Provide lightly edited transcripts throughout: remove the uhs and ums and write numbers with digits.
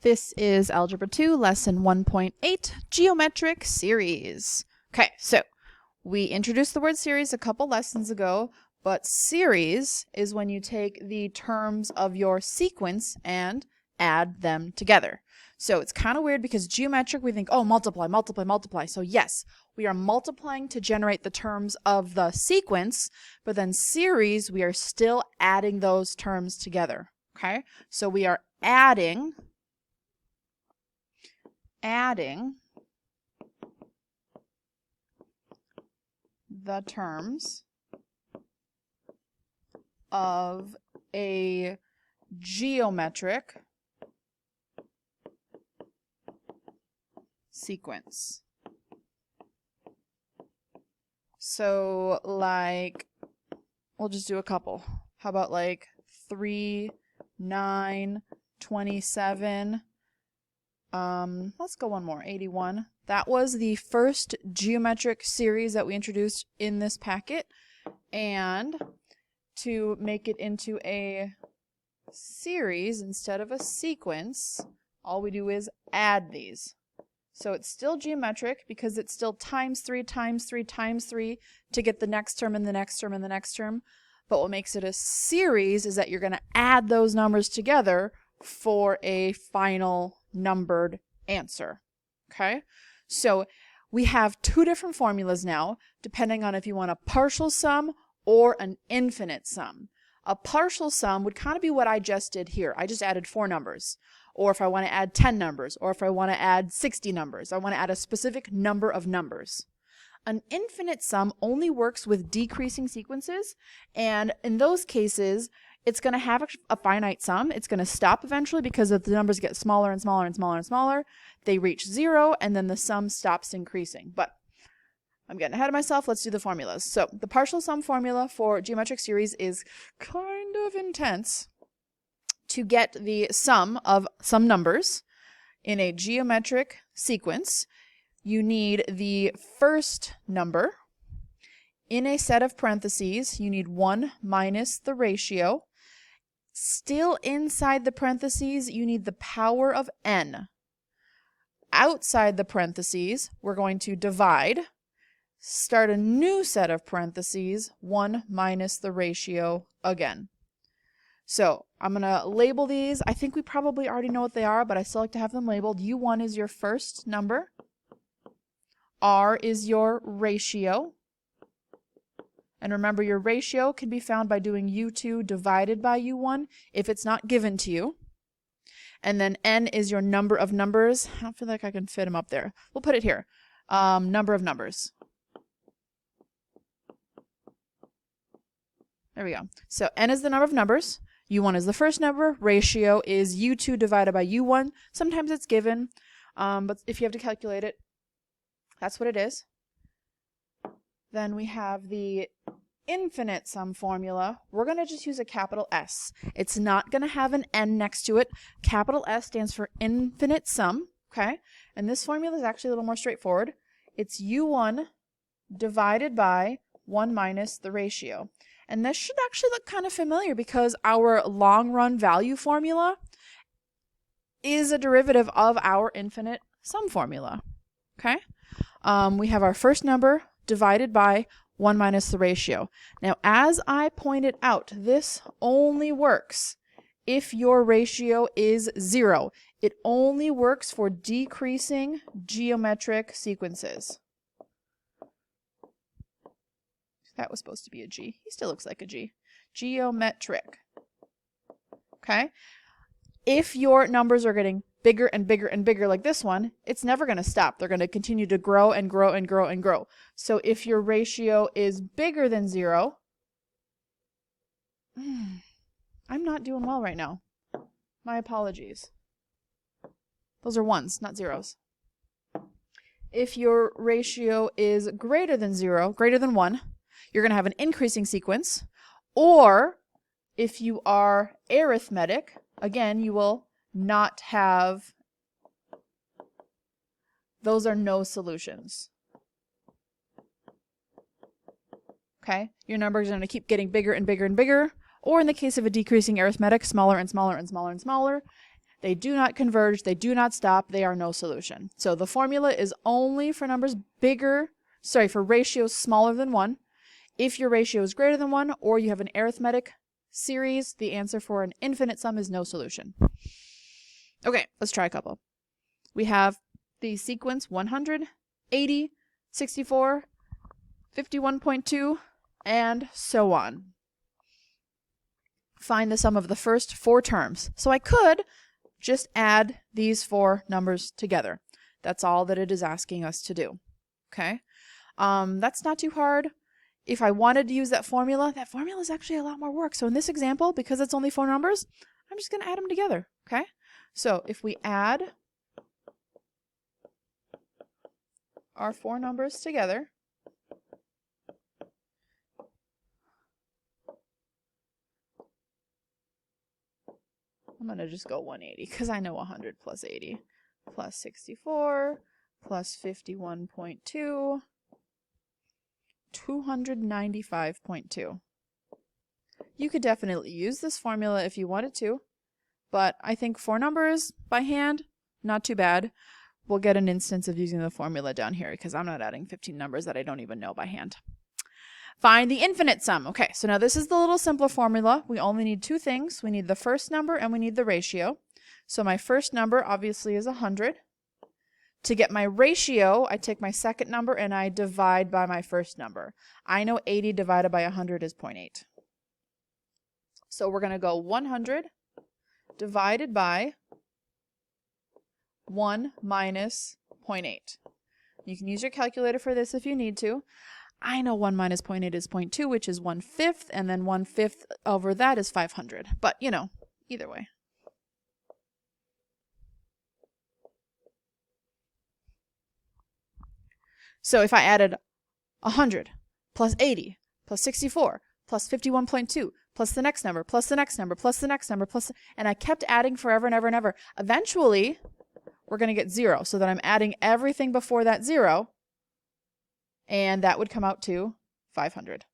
This is Algebra 2, Lesson 1.8, Geometric Series. Okay, so we introduced the word series a couple lessons ago, but series is when you take the terms of your sequence and add them together. So it's kind of weird because geometric, we think, oh, multiply, multiply, multiply. So yes, we are multiplying to generate the terms of the sequence, but then series, we are still adding those terms together. Okay, so we are adding the terms of a geometric sequence. So like, we'll just do a couple. How about like 3, 9, 27, let's go one more, 81. That was the first geometric series that we introduced in this packet. And to make it into a series instead of a sequence, all we do is add these. So it's still geometric because it's still times 3 times 3 times 3 to get the next term and the next term and the next term. But what makes it a series is that you're going to add those numbers together for a final numbered answer. Okay? So we have two different formulas now, depending on if you want a partial sum or an infinite sum. A partial sum would kind of be what I just did here. I just added 4 numbers. Or if I want to add 10 numbers, or if I want to add 60 numbers, I want to add a specific number of numbers. An infinite sum only works with decreasing sequences, and in those cases, it's going to have a finite sum. It's going to stop eventually because if the numbers get smaller and smaller and smaller and smaller, they reach 0, and then the sum stops increasing. But I'm getting ahead of myself. Let's do the formulas. So the partial sum formula for geometric series is kind of intense. To get the sum of some numbers in a geometric sequence, you need the first number. In a set of parentheses, you need 1 minus the ratio. Still inside the parentheses, you need the power of n. Outside the parentheses, we're going to divide. Start a new set of parentheses, 1 minus the ratio again. So I'm going to label these. I think we probably already know what they are, but I still like to have them labeled. U1 is your first number. R is your ratio. And remember, your ratio can be found by doing U2 divided by U1 if it's not given to you. And then N is your number of numbers. I don't feel like I can fit them up there. We'll put it here. Number of numbers. There we go. So N is the number of numbers. U1 is the first number. Ratio is U2 divided by U1. Sometimes it's given, but if you have to calculate it, that's what it is. Then we have the infinite sum formula. We're going to just use a capital S. It's not going to have an N next to it. Capital S stands for infinite sum, okay? And this formula is actually a little more straightforward. It's U1 divided by 1 minus the ratio. And this should actually look kind of familiar because our long run value formula is a derivative of our infinite sum formula. Okay? We have our first number divided by 1 minus the ratio. Now, as I pointed out, this only works if your ratio is 0. It only works for decreasing geometric sequences. That was supposed to be a G. He still looks like a G. Geometric. Okay? If your numbers are getting bigger and bigger and bigger like this one, it's never going to stop. They're going to continue to grow and grow and grow and grow. So if your ratio is bigger than 0, I'm not doing well right now. My apologies. Those are 1s, not 0s. If your ratio is greater than 0, greater than 1, you're going to have an increasing sequence, or if you are arithmetic, again, you will not have, those are no solutions. Okay? Your numbers are going to keep getting bigger and bigger and bigger, or in the case of a decreasing arithmetic, smaller and smaller and smaller and smaller. They do not converge. They do not stop. They are no solution. So the formula is only for numbers for ratios smaller than 1. If your ratio is greater than 1 or you have an arithmetic series, the answer for an infinite sum is no solution. Okay, let's try a couple. We have the sequence 100, 80, 64, 51.2, and so on. Find the sum of the first 4 terms. So I could just add these 4 numbers together. That's all that it is asking us to do. Okay? That's not too hard. If I wanted to use that formula is actually a lot more work. So in this example, because it's only 4 numbers, I'm just going to add them together. Okay? So if we add our 4 numbers together, I'm going to just go 180 because I know 100 plus 80 plus 64 plus 51.2, 295.2. You could definitely use this formula if you wanted to, but I think 4 numbers by hand, not too bad. We'll get an instance of using the formula down here because I'm not adding 15 numbers that I don't even know by hand. Find the infinite sum. Okay, so now this is the little simpler formula. We only need 2 things. We need the first number and we need the ratio. So my first number obviously is 100. To get my ratio, I take my second number and I divide by my first number. I know 80 divided by 100 is 0.8. So we're going to go 100 divided by 1 minus 0.8. You can use your calculator for this if you need to. I know 1 minus 0.8 is 0.2, which is 1/5, and then 1/5 over that is 500. But, you know, either way. So if I added 100 plus 80 plus 64 plus 51.2 plus the next number plus the next number plus the next number and I kept adding forever and ever and ever, eventually we're going to get 0. So that I'm adding everything before that 0. And that would come out to 500.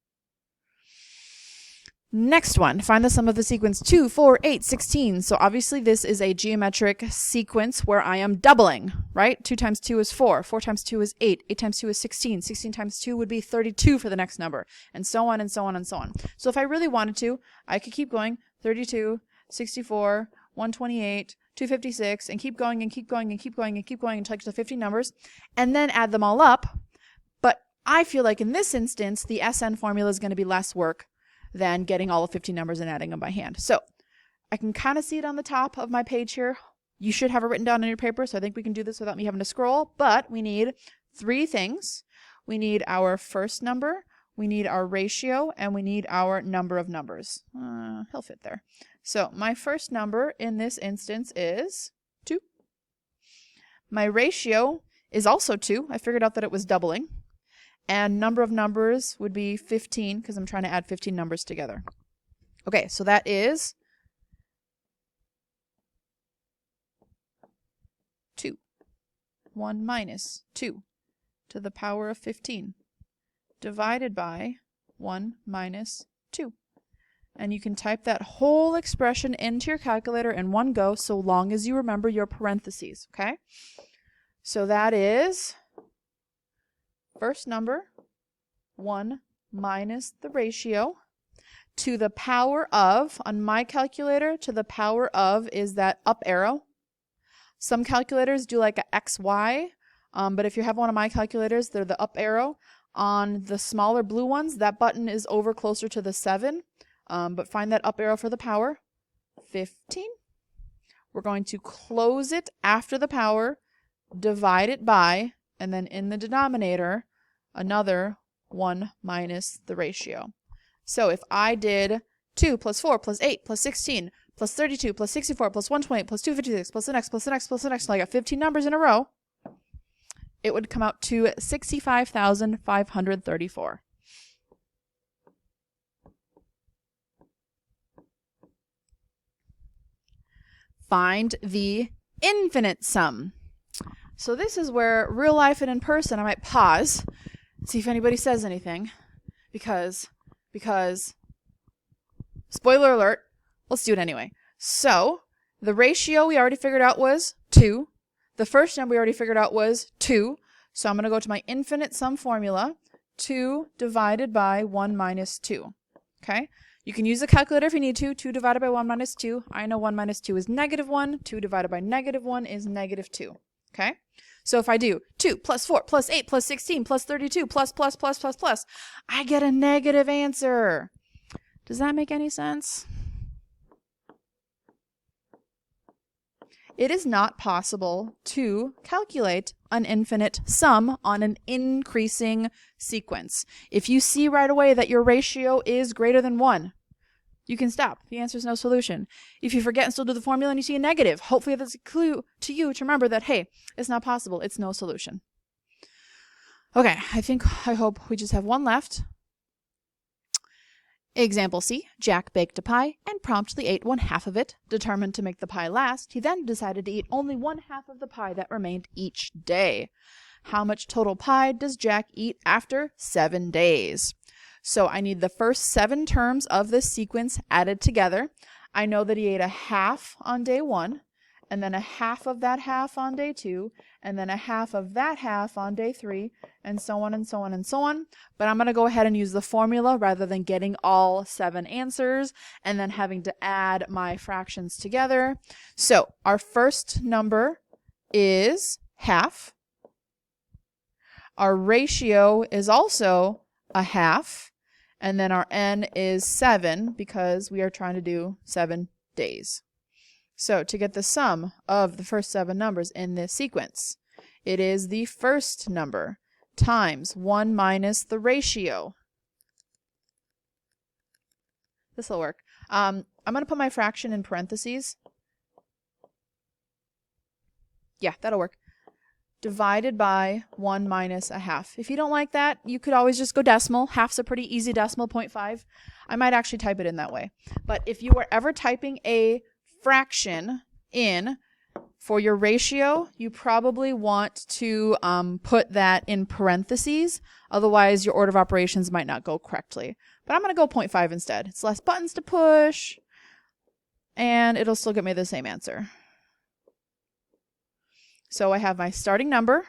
Next one, find the sum of the sequence 2, 4, 8, 16. So obviously this is a geometric sequence where I am doubling, right? 2 times 2 is 4, 4 times 2 is 8, 8 times 2 is 16, 16 times 2 would be 32 for the next number, and so on and so on and so on. So if I really wanted to, I could keep going, 32, 64, 128, 256, and keep going and keep going and keep going and keep going until I get to 50 numbers, and then add them all up. I feel like in this instance, the SN formula is going to be less work than getting all of 50 numbers and adding them by hand. So I can kind of see it on the top of my page here. You should have it written down on your paper, so I think we can do this without me having to scroll. But we need 3 things. We need our first number, we need our ratio, and we need our number of numbers. He'll fit there. So my first number in this instance is 2. My ratio is also 2. I figured out that it was doubling. And number of numbers would be 15 because I'm trying to add 15 numbers together. Okay, so that is 2. 1 minus 2 to the power of 15 divided by 1 minus 2. And you can type that whole expression into your calculator in one go so long as you remember your parentheses, okay? So that is first number, 1 minus the ratio, to the power of, on my calculator, to the power of is that up arrow. Some calculators do like a XY, but if you have one of my calculators, they're the up arrow. On the smaller blue ones, that button is over closer to the 7, but find that up arrow for the power, 15. We're going to close it after the power, divide it by, and then in the denominator, another 1 minus the ratio. So if I did 2 plus 4 plus 8 plus 16 plus 32 plus 64 plus 128 plus 256 plus the next plus the next plus the next, so I got 15 numbers in a row, it would come out to 65,534. Find the infinite sum. So this is where real life and in person I might pause, see if anybody says anything, because spoiler alert, let's do it anyway. So The ratio we already figured out was 2. The first number we already figured out was 2. So I'm going to go to my infinite sum formula. 2 divided by 1 minus 2. Okay? You can use a calculator if you need to. 2 divided by 1 minus 2. I know 1 minus 2 is negative 1. 2 divided by negative 1 is negative 2. Okay? So if I do 2 plus 4 plus 8 plus 16 plus 32 plus, I get a negative answer. Does that make any sense? It is not possible to calculate an infinite sum on an increasing sequence. If you see right away that your ratio is greater than 1, you can stop. The answer is no solution. If you forget and still do the formula and you see a negative, hopefully that's a clue to you to remember that, hey, it's not possible. It's no solution. Okay, I hope we just have one left. Example C, Jack baked a pie and promptly ate 1/2 of it. Determined to make the pie last, he then decided to eat only 1/2 of the pie that remained each day. How much total pie does Jack eat after 7 days? So I need the first 7 terms of this sequence added together. I know that he ate 1/2 on day 1, and then 1/2 of that half on day 2, and then 1/2 of that half on day 3, and so on and so on and so on. But I'm going to go ahead and use the formula rather than getting all 7 answers and then having to add my fractions together. So our first number is 1/2. Our ratio is also 1/2. And then our n is 7 because we are trying to do 7 days. So to get the sum of the first 7 numbers in this sequence, it is the first number times 1 minus the ratio. This will work. I'm going to put my fraction in parentheses. Yeah, that'll work. Divided by 1 minus 1/2. If you don't like that, you could always just go decimal. Half's a pretty easy decimal, 0.5. I might actually type it in that way. But if you were ever typing a fraction in for your ratio, you probably want to put that in parentheses. Otherwise, your order of operations might not go correctly. But I'm going to go 0.5 instead. It's less buttons to push, and it'll still get me the same answer. So I have my starting number,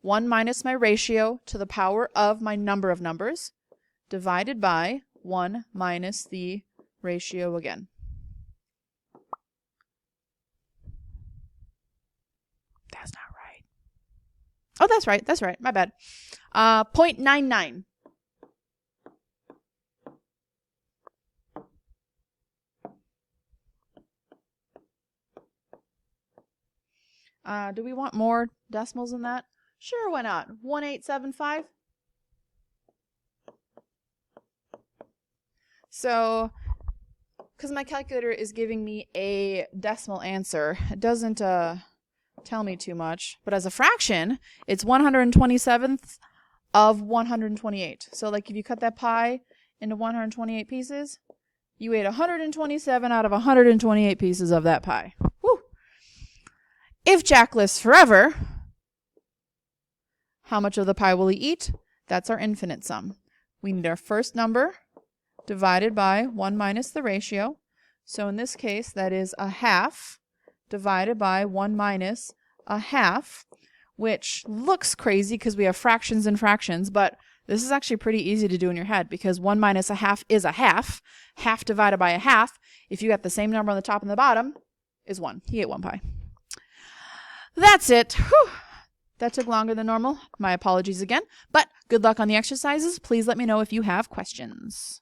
1 minus my ratio to the power of my number of numbers, divided by 1 minus the ratio again. That's not right. Oh, that's right. That's right. My bad. 0.99. Do we want more decimals than that? Sure, why not? 1875. So, because my calculator is giving me a decimal answer, it doesn't tell me too much. But as a fraction, it's 127th of 128. So like if you cut that pie into 128 pieces, you ate 127 out of 128 pieces of that pie. Woo! If Jack lives forever, how much of the pie will he eat? That's our infinite sum. We need our first number divided by 1 minus the ratio. So in this case, that is 1/2 divided by 1 minus 1/2, which looks crazy because we have fractions and fractions, but this is actually pretty easy to do in your head because 1 minus 1/2 is 1/2. 1/2 divided by 1/2, if you got the same number on the top and the bottom, is 1. He ate 1 pie. That's it. Whew. That took longer than normal. My apologies again, but good luck on the exercises. Please let me know if you have questions.